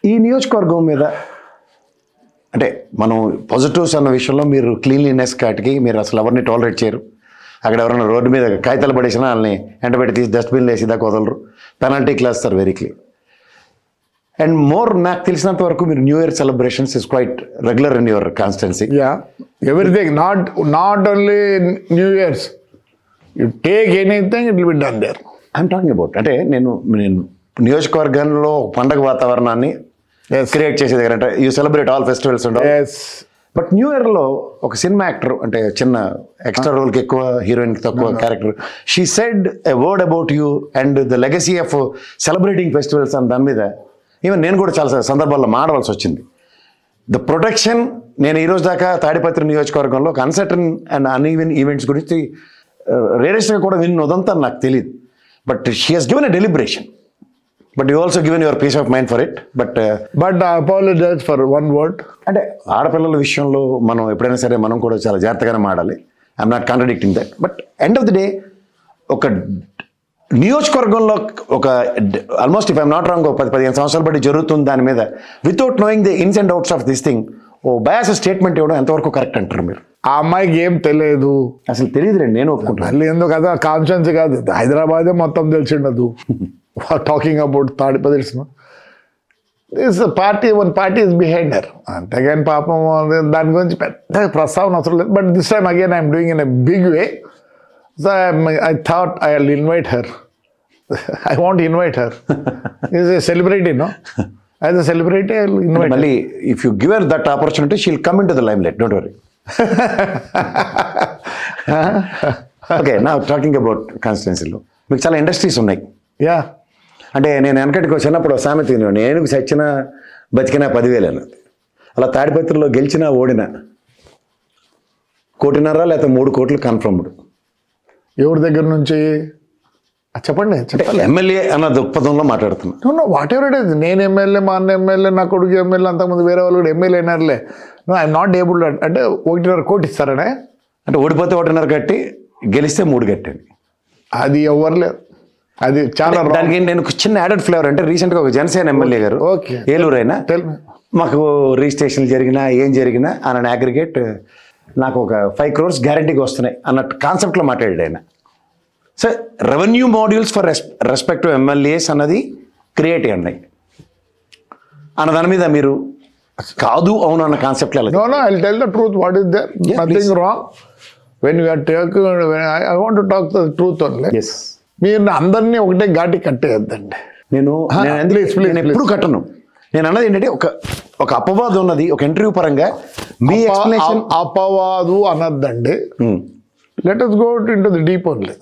ఈ నియోజకవర్గం మీద అంటే మనం పాజిటివ్స్ అన్న విషయంలో మీరు క్లీన్లీనెస్ కాటికి మీరు అసలు ఎవరిని టాలరేట్ చేయరు. అక్కడ ఎవరైనా రోడ్డు మీద కాగితాలు పడేసినా వాళ్ళని ఎండబెట్టి తీసి డస్ట్బిన్లు వేసి దాకా వదలరు. పెనాల్టీ క్లాస్తారు వెరీ క్లియర్. అండ్ మోర్ నాకు తెలిసినంత వరకు మీరు new year celebrations is quite regular in your constituency. Everything not only new years, you take anything it will be done there. I'm talking about అంటే నేను నియోజకవర్గంలో పండగ వాతావరణాన్ని క్రియేట్ చేసే దగ్గర అంటే యూ సెలబ్రేట్ ఆల్ ఫెస్టివల్స్ ఉంటాయి. బట్ న్యూ ఇయర్లో ఒక సినిమా యాక్టర్ అంటే చిన్న ఎక్స్ట్రా రోల్కి ఎక్కువ, హీరోయిన్కి తక్కువ character, she said a word about you and the legacy of celebrating festivals అని. దాని మీద ఈవెన్ నేను కూడా చాలా సందర్భాల్లో మాడవలసి వచ్చింది. ద ప్రొటెక్షన్ నేను ఈరోజు దాకా తాడిపత్రి నియోజకవర్గంలో ఒక అన్సర్టన్ అండ్ అన్ఈవెన్ ఈవెంట్స్ గురించి రేరెస్ట్గా కూడా ఉదంతా నాకు తెలియదు. But she has given a deliberation. But you also given your peace of mind for it. But I apologize for one word. అంటే ఆడపిల్లల విషయంలో మనం ఎప్పుడైనా సరే మనం కూడా చాలా జాగ్రత్తగానే మాడాలి. I'm not contradicting that. But end of the day ఒక నియోజకవర్గంలో ఒక almost if I'm not wrong 10-15 సంవత్సరాలు బట్టి జరుగుతుంది దాని మీద without knowing the ins and outs of this thing ఓ బయాస్ స్టేట్మెంట్ ఇవ్వడం ఎంతవరకు కరెక్ట్ అంటారు మీరు? ఆ అమ్మాయికి ఏం తెలియదు, అసలు తెలియదులేండి, నేను ఒప్పుకుంటాను. మళ్ళీ ఎందుకు కదా కాన్షియన్స్ కాదు, హైదరాబాదే మొత్తం తెలిసిండదు. Talking about Tadipatri this party, one party is behind her. అంతేగాని పాపం దాని గురించి పెద్ద ప్రస్తావన అవసరం లేదు. But this time again I'm doing in a big way. So I thought I will invite her. I want invite her. Is a celebrity, no? As a celebrity I will invite. మళ్ళీ if you give her that opportunity she will come in to the limelight, don't worry. Okay, నా talking about కాన్స్టిట్యున్సీలో మీకు చాలా industries ఉన్నాయి. Yeah, అంటే నేను వెనకటికి వచ్చినప్పుడు సామెత వినేవాడిని, ఏనుగు చచ్చినా బతికినా 10,000 అన్నది. అలా తాడిపత్రిలో గెలిచినా ఓడినా 1.5 లేకపోతే 3 కోట్లు కన్ఫర్మ్డ్. ఎవరి దగ్గర నుంచి చెప్పండి? ఎమ్మెల్యే అన్న దృక్పథంలో మాట్లాడుతున్నా. What ever it is. నేను ఎమ్మెల్యే, మా అన్న ఎమ్మెల్యే, నా కొడుకు ఎమ్మెల్యే, అంతకుముందు వేరే వాళ్ళు కూడా ఎమ్మెల్యే అయినారులే. No, I'm not able. అంటే 1.5 కోటి ఇస్తారనే, అంటే ఓడిపోతే 1.5 కట్టి గెలిస్తే 3 కట్టండి. అది ఎవరు లేదు. అది చాలా దానికి నేను చిన్న యాడెడ్ ఫ్లేవర్ అంటే రీసెంట్గా ఒక జనసేన ఎమ్మెల్యే గారు ఏలూరు అయినా మాకు రిజిస్ట్రేషన్లు జరిగినా ఏం జరిగినా అన్న అగ్రిగేట్ నాకు ఒక 5 crores గ్యారంటీగా వస్తున్నాయి అన్నట్టు కాన్సెప్ట్లో మాట్లాడాడు ఆయన. So revenue modules for respective MLAs అన్నది క్రియేట్ అయ్యాయి అన్న దాని మీద మీరు కాదు అవును అన్న concept No, I'll tell the truth. What is there? Nothing wrong. When you are talking, I want to talk the truth only. Yes. మీరు అందరినీ ఒకటే ఘాటి కట్టేయద్దండి. నేను ఎప్పుడు కట్టను. నేను అన్నది ఏంటంటే ఒక అపవాదు ఉన్నది ఒక ఇంటర్వ్యూ పరంగా మీ ఎక్స్ప్లెనేషన్. అపవాదు అనద్దండి. Let us go into the deep only.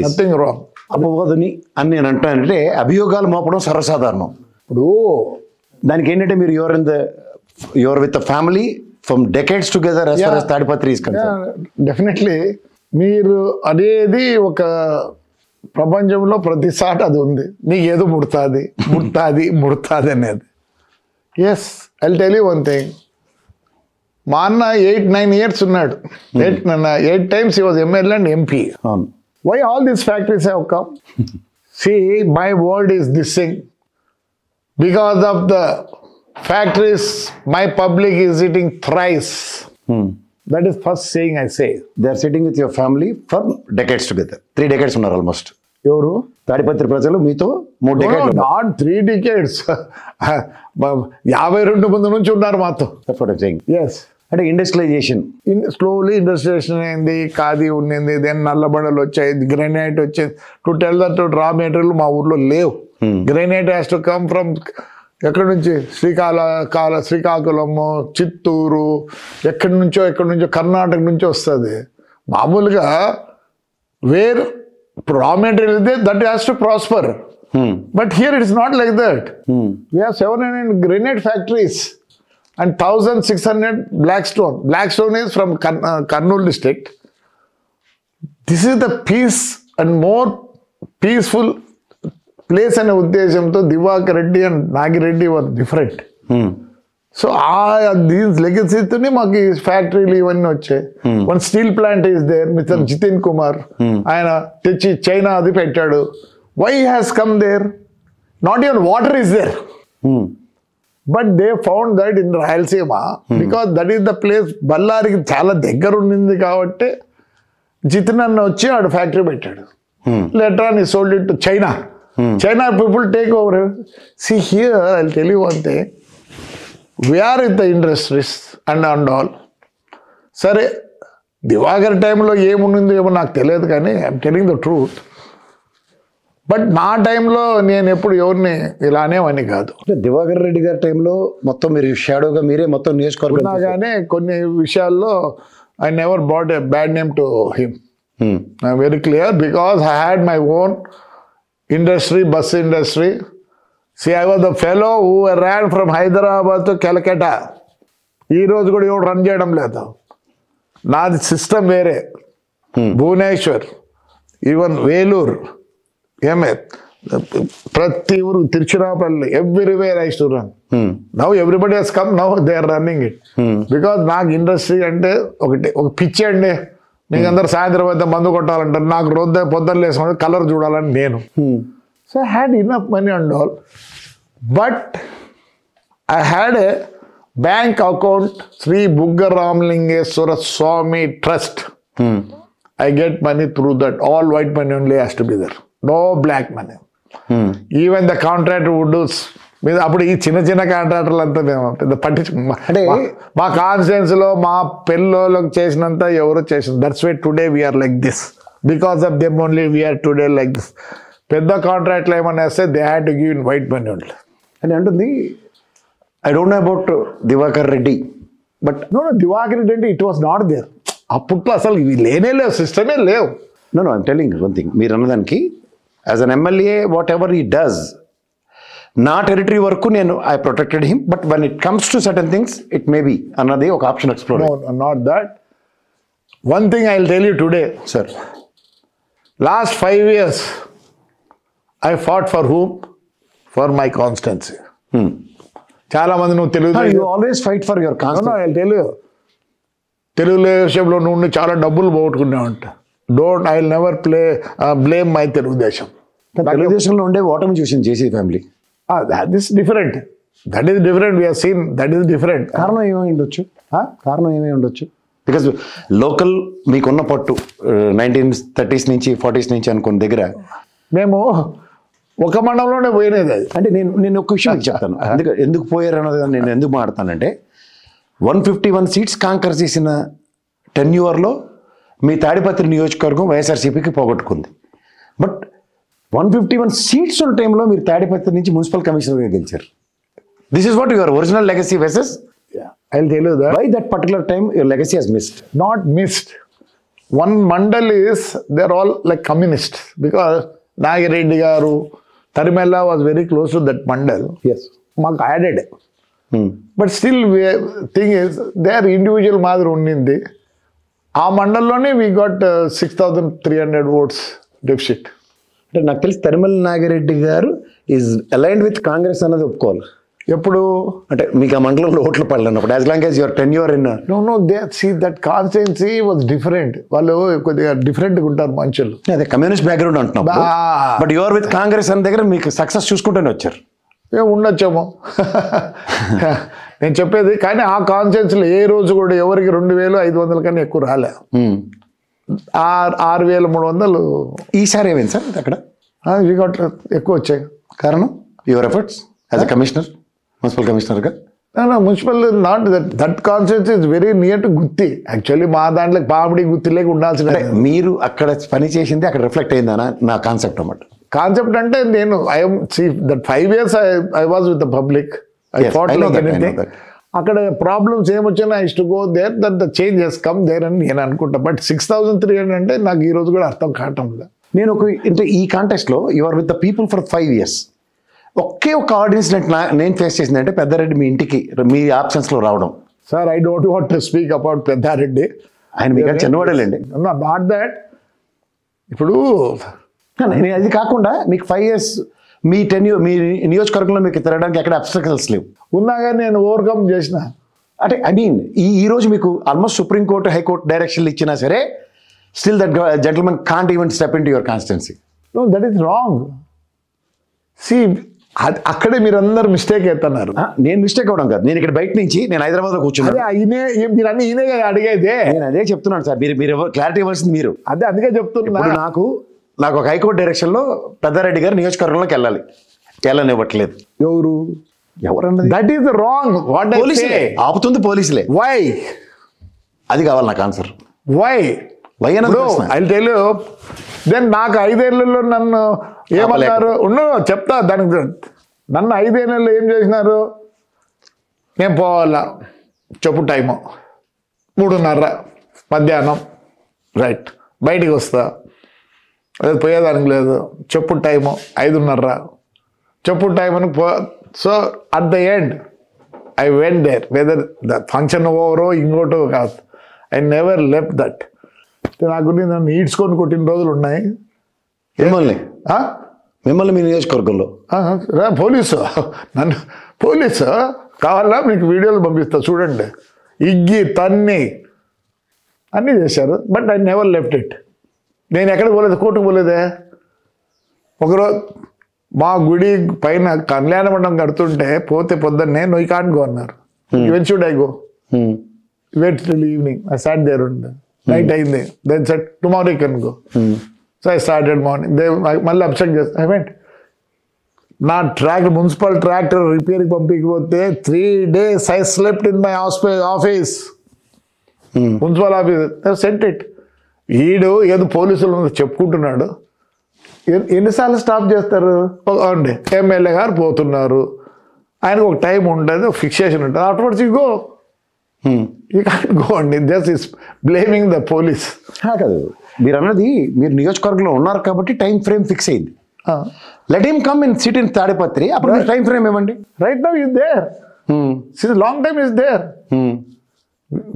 Nothing wrong. అపవాదుని అని నేను అంటానంటే అభియోగాలు మోపడం సర్వసాధారణం. ఇప్పుడు దానికి ఏంటంటే మీరు your with the family from decades together as far as Tadipatri is concerned. Definitely మీరు అనేది ఒక ప్రపంచంలో ప్రతిసారి అది ఉంది. నీకు ఏదో ముడుతుంది అనేది. Yes, I will tell you one thing. మా అన్న 8-9 years ఉన్నాడు. 8 times he was MLA and MP. Why all these factories have come? See, my word is this thing. Because of the factories, my public is eating thrice. That is first saying I say. They are sitting with your family for decades together. 3 decades ఉన్నారు almost. ఎవరు? తాడిపత్రి ప్రజలు మీతో 3 decades. Not 3 decades. 52 మంది నుంచి ఉన్నారు మాతో. That's what I'm saying. Yes. అంటే industrialisation slowly industrialisation అయింది. ఖాదీ ఉన్నింది, దెన్ నల్లబండలు వచ్చాయి, గ్రెనైట్ వచ్చేది. To tell that raw material మా ఊర్లో లేవు. Granite has to come from ఎక్కడి నుంచి? శ్రీకాకుళము, చిత్తూరు, ఎక్కడి నుంచో కర్ణాటక నుంచి వస్తుంది. మామూలుగా వేర్ రా మెటీరియల్ ఇదే that has to prosper. But here it is not like that. We have 700 granite factories and 1,600 Blackstone. Blackstone is from Kurnool district. This is the peace and more peaceful place and ఉద్దేశంతో Diwakar Reddy and Nagireddy were different. So దీని లెగసీతోనే మాకు ఈ ఫ్యాక్టరీలు ఇవన్నీ వచ్చాయి. One steel plant is there, mister Jitin Kumar, ఆయన తెచ్చి చైనా అది పెట్టాడు. Why has come there? Not even water is there. But they found that in Rayalaseema because that is the place బళ్ళారికి చాలా దగ్గర ఉండింది కాబట్టి జితిన్ అన్న వచ్చి ఆడు ఫ్యాక్టరీ పెట్టాడు. Later on he sold it to China. China people take over. See here I will tell you one thing, we're with the industries and all. సరే దివాకర్ టైంలో ఏముంది ఏమో నాకు తెలియదు, కానీ I'm telling the truth. But నా టైంలో నేను ఎప్పుడు ఎవరిని ఇలానేవని కాదు. దివాకర్ రెడ్డి గారి టైంలో మొత్తం మీరు షాడోగా మీరే మొత్తం నియోజకవర్గం కానీ కొన్ని విషయాల్లో I never bought a bad name to him. I'm very clear because I had my own industry, bus industry. See I was the fellow who ran from Hyderabad to Calcutta. ఈ రోజు కూడా ఎవరు రన్ చేయడం లేదు. నాది సిస్టమ్ వేరే. భువనేశ్వర్, ఈవెన్ వేలూరు, ఏమే ప్రతి ఊరు, Tiruchirappalli, everywhere I to run. Now everybody has come, now they are running it. Because నాకు ఇండస్ట్రీ అంటే ఒక పిచ్చి అండి. మీకు అందరు సాయంత్రం అయితే మందు కొట్టాలంటారు, నాకు రోజు పొద్దున్న లేసుకుంటే కలర్ చూడాలని నేను. So I had enough money and all, but I had a bank account, Shri Bugga Ramalingeswara Swamy trust. I get money through that. All white money only has to be there. No black money. Even the contractor would do. అప్పుడు ఈ చిన్న చిన్న కాంట్రాక్టర్లు అంతా మేము పెద్ద పట్టించు, అంటే మా కాన్స్టిట్యున్సీ లో మా పిల్లలకు చేసినంత ఎవరు చేసిన. That's why today we are like this. Because of them only we are today like this. పెద్ద కాంట్రాక్ట్లు ఏమన్నా వేస్తే they had to give in white money only అని అంటుంది. I don't know about Diwakar Reddy, but no Diwakar Reddy అంటే ఇట్ వాస్ నాట్ దేర్. అప్పట్లో అసలు ఇవి లేనే లేవు, సిస్టమే లేవు. No I'm telling one thing, మీరు అన్నదానికి as an MLA whatever he does, నా టెరిటరీ వరకు నేను I protected him, but when it comes to certain things it may be అన్నది ఒక option explore. Not that. One thing I will tell you today sir, last 5 years I fought for whom? For my constituency. చాలా మంది నువ్వు you always fight for your constituency. I tell you, తెలుగుదేశంలో నువ్వు చాలా డబ్బులు పోగొట్టుకున్నావంట. Don't, I will never blame my Telugu Desam. తెలుగుదేశంలో ఉండే ఓటమి చూసింది JC family. That is different. That is different. We have seen that is different. కారణం ఏమై ఉండొచ్చు? కారణం ఏమై ఉండొచ్చు? బికాజ్ లోకల్ మీకున్న పట్టు 1930s నుంచి 40s నుంచి అనుకున్న దగ్గర మేము ఒక మండలంలోనే పోయినది అది. అంటే నేను ఒక విషయం మీకు చెప్తాను. ఎందుకు పోయారు అన్నది నేను ఎందుకు మాట్లాడతానంటే, 151 seats కాంకర్ చేసిన టెన్యూర్లో మీ తాడిపత్రి నియోజకవర్గం వైఎస్ఆర్సీపీకి పోగొట్టుకుంది. బట్ 151 seats ఉన్న టైంలో మీరు తాడిపత్రి నుంచి మున్సిపల్ కమిషనర్గా గెలిచారు. This is what your original legacy versus I will tell you that by that particular time your legacy has missed. Not missed. One mandal is they are all like communist because Nagireddy garu, Tarimela was very close to that mandal. Yes, మాకు added. But still thing is they are individual మాదిరి ఉండింది. ఆ మండల్లోనే we got 6,300 votes deficit. అంటే నాకు తెలిసి తరిమల నాగిరెడ్డి గారు is aligned with Congress అన్నది ఒప్పుకోవాలి. ఎప్పుడు అంటే మీకు ఆ మండలంలో ఓట్లు పడలేనప్పుడు, as long as your tenure in no they see that constituency was different. వాళ్ళు కొద్దిగా డిఫరెంట్గా ఉంటారు మనుషులు. అదే కమ్యూనిస్ట్ బ్యాక్గ్రౌండ్ అంటున్నాం. బట్ యువర్ విత్ కాంగ్రెస్ అన్న దగ్గర మీకు సక్సెస్ చూసుకుంటూనే వచ్చారు. ఉండొచ్చేమో నేను చెప్పేది. కానీ ఆ కాన్స్టిట్యున్సీలో ఏ రోజు కూడా ఎవరికి 2,500 కన్నా ఎక్కువ రాలే. 6,300 ఈసారి ఏమైంది సార్ అక్కడ? ఎక్కువ వచ్చాయి. కారణం your efforts as a commissioner, municipal కమిషనర్గా. Municipal not that constituency is very near to Gooty. Actually మా దాంట్లో పామిడి గుత్తి లేక ఉండాల్సిన. మీరు అక్కడ పని చేసింది అక్కడ రిఫ్లెక్ట్ అయిందనా నా కాన్సెప్ట్ అన్నమాట. కాన్సెప్ట్ అంటే నేను that 5 years I was with the public. I fought like anything. అక్కడ ప్రాబ్లమ్స్ ఏమొచ్చినా I to go there, that the change has come there అని నేను అనుకుంటా. బట్ 6,300 అంటే నాకు ఈ రోజు కూడా అర్థం కావటం లేదు. నేను అంటే ఈ కాంటెక్స్ట్లో your with the people for 5 years. ఒకే ఒక ఆడియన్స్ నేను ఫేస్ చేసింది అంటే పెద్దారెడ్డి మీ ఇంటికి మీ ఆప్షన్స్లో రావడం. Sir I don't want to speak about Peddareddy. ఆయన మీకు చిన్నవాడేలేండి. Not that. ఇప్పుడు అది కాకుండా మీకు 5 years మీ మీ నియోజకవర్గంలో మీకు తిరగడానికి ఎక్కడ అబ్స్ట్రకల్స్ లేవు. ఉన్నా కానీ నేను ఓవర్కమ్ చేసిన. అంటే ఐ మీన్ ఈ రోజు మీకు ఆల్మోస్ట్ సుప్రీంకోర్టు, హైకోర్టు డైరెక్షన్లు ఇచ్చినా సరే still that gentleman can't even step in to your constituency. No, that is wrong. See అక్కడే మీరందరూ మిస్టేక్ అవుతున్నారు. నేను మిస్టేక్ అవ్వడం కాదు, నేను ఇక్కడ బయట నుంచి నేను హైదరాబాద్లో కూర్చున్నాను. అదే మీరు అన్ని ఈయనే అడిగేదే. నేను అదే చెప్తున్నాను సార్, మీరు క్లారిటీ ఇవ్వాల్సింది మీరు. అదే అందుకే చెప్తున్నా. ఇప్పుడు నాకు ఒక హైకోర్టు డైరెక్షన్లో పెద్దారెడ్డి గారు నియోజకవర్గంలోకి వెళ్ళనివ్వట్లేదు. ఎవరన్నది? That is wrong. వాట్ పోలీసులే ఆపుతుంది, పోలీసులే. వై? అది కావాలి నాకు answer. Why I tell you. Then నాకు 5 ఏళ్లలో నన్ను ఏమన్నారు చెప్తా. దానికి నన్ను 5 ఏళ్లలో ఏం చేసినారు? నేను పోవాలా, చెప్పు టైము 3:30 మధ్యాహ్నం, రైట్, బయటికి వస్తా, అదే పోయేదానికి లేదు, చెప్పు టైము 5:30, చెప్పు టైం అని so at the end I went there, whether the function ఓవరో ఇంకోటో కాదు. I never left that. నాకు నన్ను ఈడ్చుకొని కొట్టిన రోజులు ఉన్నాయి. మిమ్మల్ని మీ నియోజకవర్గంలో పోలీసు కావాలా మీకు వీడియోలు పంపిస్తా చూడండి. ఇగ్గి తన్ని అన్నీ చేశారు. But I never left it. నేను ఎక్కడికి పోలేదు, కోర్టుకు పోలేదే. ఒకరోజు మా గుడి పైన కళ్యాణ మండపం కడుతుంటే పోతే పొద్దున్నే నో యూ కాంట్ గో అన్నారు. When should I go? Wait till evening. I sat there ఉండే, నైట్ అయింది. Then set tomorrow you can go. So I started morning. మళ్ళీ అబ్సెక్ట్ చేస్తా. I went. నా మున్సిపల్ ట్రాక్టర్ రిపేర్కి పంపించకపోతే 3 days I slept in my office, municipal office. Sent it. ఈడు ఏదో పోలీసులు చెప్పుకుంటున్నాడు. ఎన్నిసార్లు స్టాప్ చేస్తారు? అండి ఎమ్మెల్యే గారు పోతున్నారు, ఆయనకు ఒక టైం ఉంటుంది, ఒక ఫిక్సేషన్ ఉంటుంది. Afterwards you go. You can't go అండి. Just is blaming the police. కాదు, మీరు అన్నది మీరు నియోజకవర్గంలో ఉన్నారు కాబట్టి టైం ఫ్రేమ్ ఫిక్స్ అయింది. Let him come in sit in Tadipatri, అప్పుడు టైం ఫ్రేమ్ ఇవ్వండి. Right now is there, since long time is there.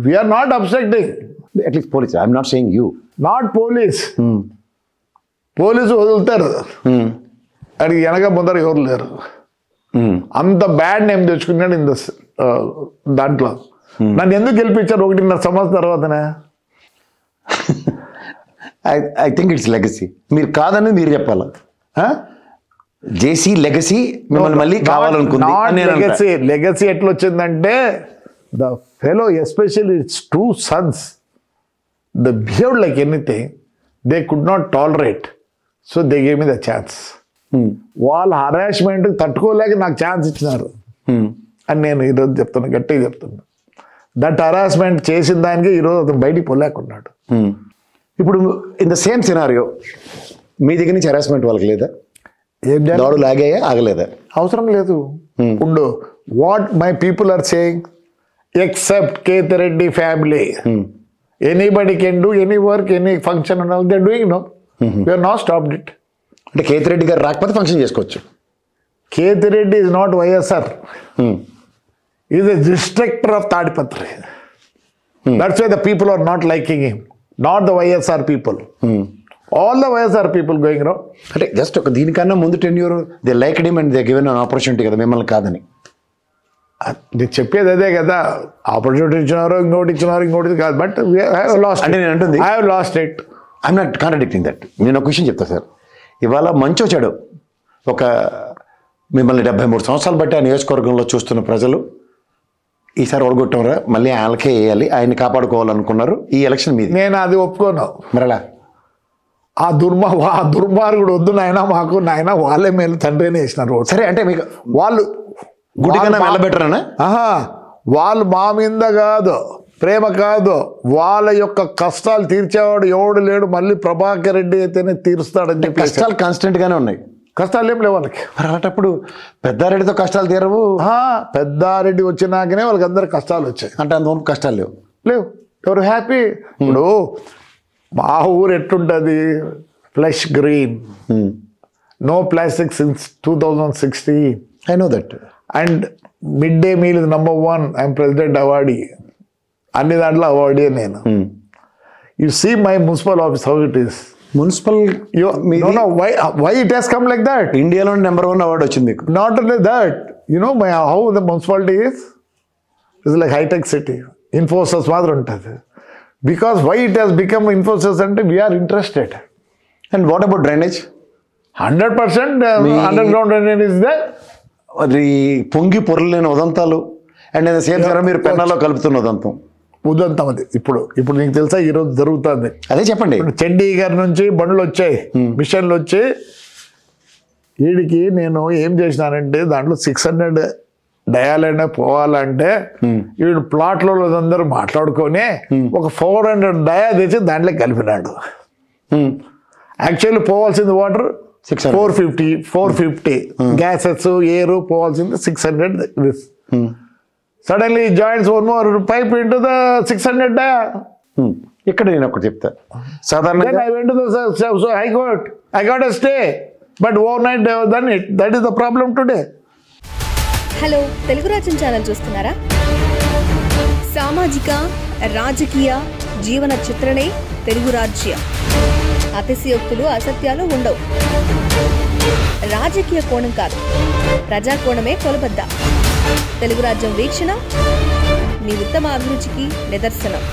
We are not obstructing. At least police, I'm not saying you. Not police. Police వదులుతారు, అడిగి వెనక ముందర ఎవరు లేరు. అంత బ్యాడ్ నేమ్ తెచ్చుకున్నాడు ఇన్ దిస్ దాంట్లో. నన్ను ఎందుకు గెలిపించారు 1.5 సంవత్సరం తర్వాతనే? I think it's legacy. మీరు కాదని మీరు చెప్పాలి. జేసీ లెగసీ మిమ్మల్ని మళ్ళీ కావాలనుకుంది. లెగసీ ఎట్లా వచ్చిందంటే the fellow especially it's 2 sons, they behaved like anything. They could not tolerate, so they gave me the chance. వాళ్ళ హరాస్మెంట్ తట్టుకోలేక నాకు ఛాన్స్ ఇచ్చినారు అని నేను ఈరోజు చెప్తున్నా, గట్టిగా చెప్తున్నా. దట్ హరాస్మెంట్ చేసిన దానికి ఈరోజు అతను బయటికి పోలేకున్నాడు. ఇప్పుడు ఇన్ ద సేమ్ సినారియో మీ దగ్గర నుంచి హరాస్మెంట్ వాళ్ళకి లేదా? దాడులు ఆగాయా, ఆగలేదా? అవసరం లేదు. ఉండు. What my people are saying, except Kethireddy family, anybody can do any work, any function and all they are doing. No, we are not stopped it. అంటే కేతిరెడ్డి గారు రాకపోతే ఫంక్షన్ చేసుకోవచ్చు. Kethireddy is not YSR, is a destructor of Tadipatri. That's why the people are not liking him, not the YSR people. All the YSR people going round. అంటే just ఒక దీనికన్నా ముందు tenure they liked him and they given an opportunity కదా మిమ్మల్ని కాదని. నేను చెప్పేది అదే కదా, ఆపర్చునిటీ ఇచ్చినారో ఇంకోటి కాదు. బట్ అంటే నేను అంటుంది I have lost it. I'm not contradicting that. నేను ఒక విషయం చెప్తా సార్. ఇవాళ మంచో చెడు ఒక మిమ్మల్ని 73 సంవత్సరాలు బట్టి ఆ నియోజకవర్గంలో చూస్తున్న ప్రజలు ఈసారి ఓడగొట్టంరా, మళ్ళీ ఆయనకే వేయాలి, ఆయన్ని కాపాడుకోవాలనుకున్నారు. ఈ ఎలక్షన్ మీది. నేను అది ఒప్పుకోను. మరలా ఆ దుర్మార్గుడు వద్దు నాయన మాకు, నాయన వాళ్ళే మేలు తండ్రినే వేసినారు. సరే, అంటే మీకు వాళ్ళు గుడికన్నా వెళ్ళబెట్టరనా? వాళ్ళు మా మీద కాదు, ప్రేమ కాదు, వాళ్ళ యొక్క కష్టాలు తీర్చేవాడు ఎవడు లేడు. మళ్ళీ ప్రభాకర్ రెడ్డి అయితేనే తీరుస్తాడని చెప్పి. కష్టాలు కాన్స్టెంట్ గానే ఉన్నాయి. కష్టాలు ఏం లేవు వాళ్ళకి. మరి అలాంటప్పుడు పెద్దారెడ్డితో కష్టాలు తీరవు. పెద్దారెడ్డి వచ్చినాకనే వాళ్ళకి అందరు కష్టాలు వచ్చాయి. అంటే అందువల్ల కష్టాలు లేవు. ఎవరు హ్యాపీ. ఇప్పుడు మా ఊరు ఎట్టుంటుంది, fresh green, no plastic since 2016. I know that. And mid day meal is number 1. I'm president awardee. అన్ని దాంట్లో అవార్డీ నేను. You see my municipal office how it is. Municipal why it has come like that? ఇండియాలో number 1 award వచ్చింది మీకు. Not only that, you know how the municipality is? It's like high-tech city. Infosys మాత్రం ఉంటుంది. Because why it has become Infosys అంటే we are interested. And what about drainage? 100% underground drainage is there. అది పొంగి పొరలేని ఉదంతాలు and at the same time మీరు పెన్నాలో కలుపుతున్న ఉదంతం. ఉదంతం అది. ఇప్పుడు నీకు తెలుసా ఈరోజు జరుగుతుంది. అదే చెప్పండి. చండీగఢ్ నుంచి బండ్లు వచ్చాయి, మిషన్లు వచ్చి వీడికి నేను ఏం చేసినానంటే దాంట్లో 600 డయాలైనా పోవాలంటే వీడు ప్లాట్లో అందరూ మాట్లాడుకొని ఒక 400 డయా తెచ్చి దాంట్లో కలిపినాడు. యాక్చువల్లీ పోవాల్సింది వాటర్ 450 గ్యాసెస్ ఎయిర్ పోవాల్సింది 600. Suddenly joints 1 more pipe into the 600 dia. ఇక్కడ నేను ఒకటి చెప్తా. సాధారణంగా I went to the High Court. I got a stay. But overnight they have done it. That is the problem today. Hello, Telugu రాజ్యం channel చూస్తున్నారా? సామాజిక రాజకీయ జీవన చిత్రణే తెలుగు రాజ్యం. అతిశయోక్తులు అసత్యాలు ఉండవు. రాజకీయ కోణం కాదు, ప్రజా కోణమే కొలబద్ద. తెలుగు రాజ్యం వీక్షణ మీ ఉత్తమ అభిరుచికి నిదర్శనం.